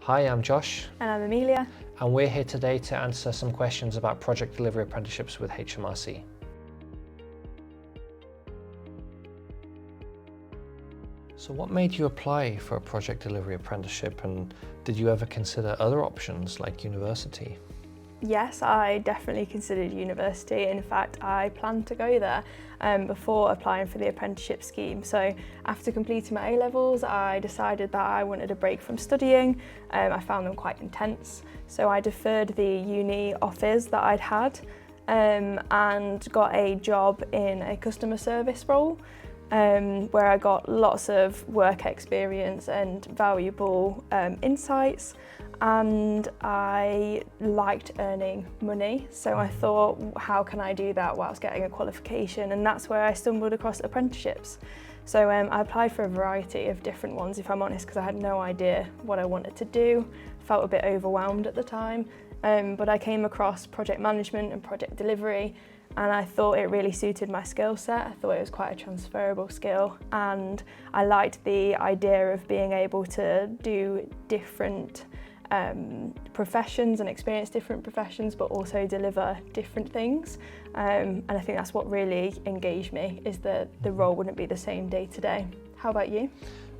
Hi, I'm Josh. And I'm Amelia. And we're here today to answer some questions about Project Delivery Apprenticeships with HMRC. So what made you apply for a Project Delivery Apprenticeship, and did you ever consider other options like university? Yes, I definitely considered university. In fact, I planned to go there before applying for the apprenticeship scheme. So after completing my A-levels, I decided that I wanted a break from studying. I found them quite intense. So I deferred the uni offers that I'd had and got a job in a customer service role where I got lots of work experience and valuable insights. And I liked earning money, so I thought, how can I do that whilst getting a qualification? And that's where I stumbled across apprenticeships. So I applied for a variety of different ones, if I'm honest, because I had no idea what I wanted to do. Felt a bit overwhelmed at the time, but I came across project management and project delivery, and I thought it really suited my skill set. I thought it was quite a transferable skill, and I liked the idea of being able to do different professions and experience different professions, but also deliver different things. And I think that's what really engaged me, is that the role wouldn't be the same day to day. How about you?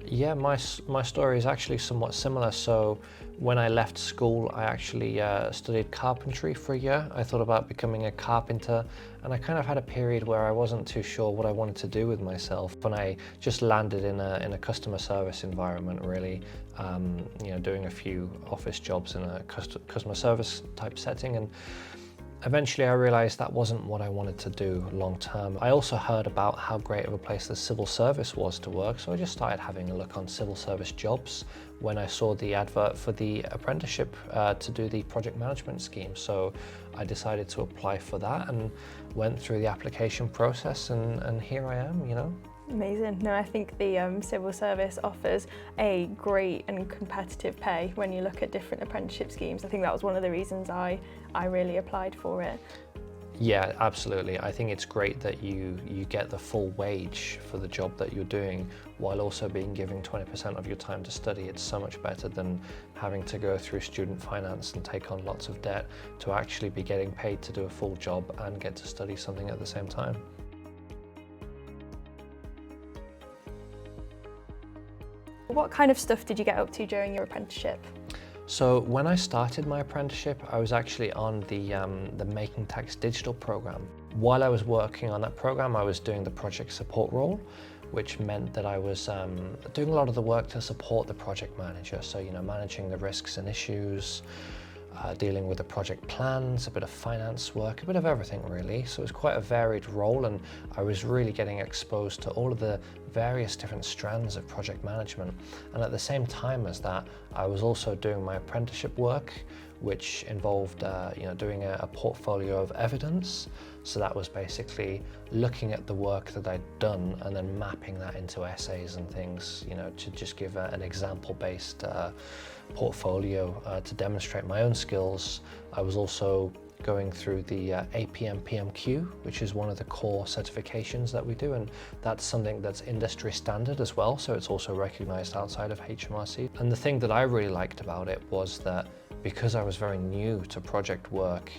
Yeah, my story is actually somewhat similar. So when I left school, I actually studied carpentry for a year. I thought about becoming a carpenter, and I kind of had a period where I wasn't too sure what I wanted to do with myself. And I just landed in a customer service environment, really, doing a few office jobs in a customer service type setting. And eventually I realised that wasn't what I wanted to do long term. I also heard about how great of a place the civil service was to work, so I just started having a look on civil service jobs when I saw the advert for the apprenticeship to do the project management scheme. So I decided to apply for that and went through the application process, and here I am, Amazing. No, I think the civil service offers a great and competitive pay when you look at different apprenticeship schemes. I think that was one of the reasons I really applied for it. Yeah, absolutely. I think it's great that you get the full wage for the job that you're doing while also being given 20% of your time to study. It's so much better than having to go through student finance and take on lots of debt to actually be getting paid to do a full job and get to study something at the same time. What kind of stuff did you get up to during your apprenticeship? So when I started my apprenticeship, I was actually on the Making Tax Digital program. While I was working on that program, I was doing the project support role, which meant that I was doing a lot of the work to support the project manager. So, managing the risks and issues, dealing with the project plans, a bit of finance work, a bit of everything really. So it was quite a varied role, and I was really getting exposed to all of the various different strands of project management. And at the same time as that, I was also doing my apprenticeship work, which involved doing a portfolio of evidence. So that was basically looking at the work that I'd done and then mapping that into essays and things, to just give an example-based portfolio to demonstrate my own skills. I was also going through the APM PMQ, which is one of the core certifications that we do, and that's something that's industry standard as well, so it's also recognized outside of HMRC. And the thing that I really liked about it was that because I was very new to project work,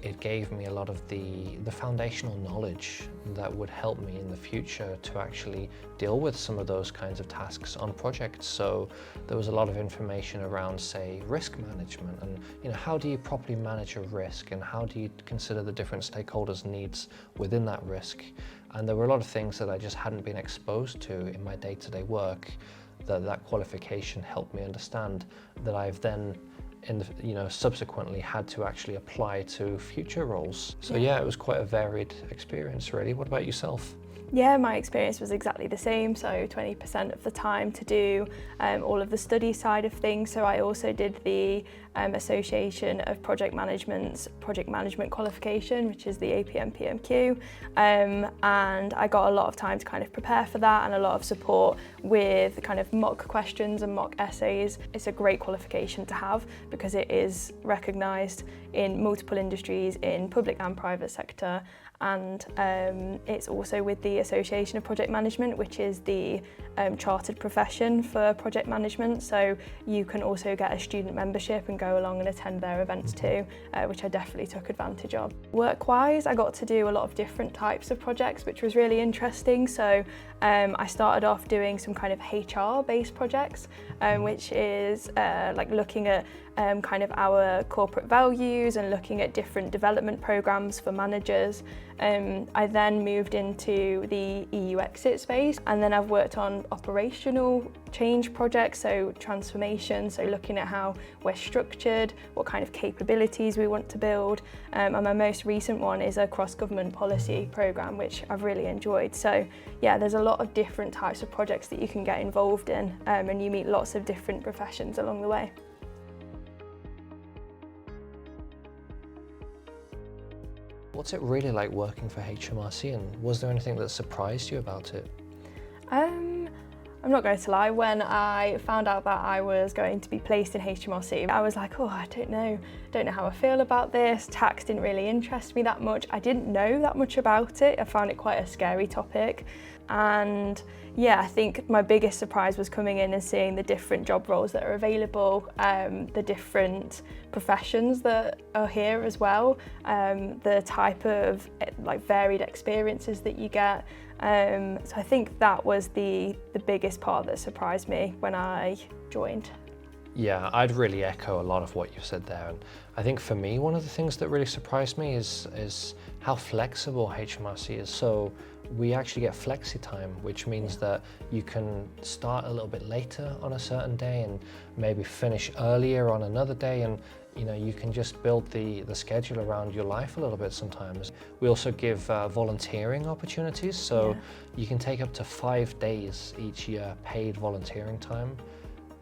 it gave me a lot of the foundational knowledge that would help me in the future to actually deal with some of those kinds of tasks on projects. So there was a lot of information around, say, risk management, and how do you properly manage a risk, and how do you consider the different stakeholders' needs within that risk. And there were a lot of things that I just hadn't been exposed to in my day-to-day work that qualification helped me understand, that I've then subsequently had to actually apply to future roles. So yeah, it was quite a varied experience really. What about yourself? Yeah, my experience was exactly the same. So 20% of the time to do all of the study side of things. So I also did the Association of Project Management's Project Management qualification, which is the APM PMQ. And I got a lot of time to kind of prepare for that, and a lot of support with kind of mock questions and mock essays. It's a great qualification to have because it is recognised in multiple industries, in public and private sector. And it's also with the Association of Project Management, which is the chartered profession for project management, so you can also get a student membership and go along and attend their events too, which I definitely took advantage of. Work-wise, I got to do a lot of different types of projects, which was really interesting. So I started off doing some kind of HR-based projects, which is like looking at kind of our corporate values and looking at different development programs for managers. I then moved into the EU exit space, and then I've worked on operational change projects, so transformation, so looking at how we're structured, what kind of capabilities we want to build, and my most recent one is a cross-government policy programme, which I've really enjoyed. So yeah, there's a lot of different types of projects that you can get involved in, and you meet lots of different professions along the way. What's it really like working for HMRC, and was there anything that surprised you about it? I'm not going to lie, when I found out that I was going to be placed in HMRC, I was like, oh, I don't know how I feel about this. Tax didn't really interest me that much. I didn't know that much about it. I found it quite a scary topic. And yeah, I think my biggest surprise was coming in and seeing the different job roles that are available, the different professions that are here as well, the type of like varied experiences that you get. So I think that was the biggest part that surprised me when I joined. Yeah, I'd really echo a lot of what you said there, and I think for me one of the things that really surprised me is how flexible HMRC is. So we actually get flexi time, which means that you can start a little bit later on a certain day and maybe finish earlier on another day, and you know, you can just build the schedule around your life a little bit sometimes. We also give volunteering opportunities, so you can take up to 5 days each year paid volunteering time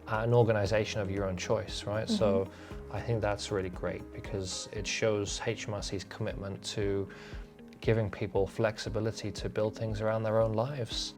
at an organisation of your own choice, right? Mm-hmm. So I think that's really great because it shows HMRC's commitment to giving people flexibility to build things around their own lives.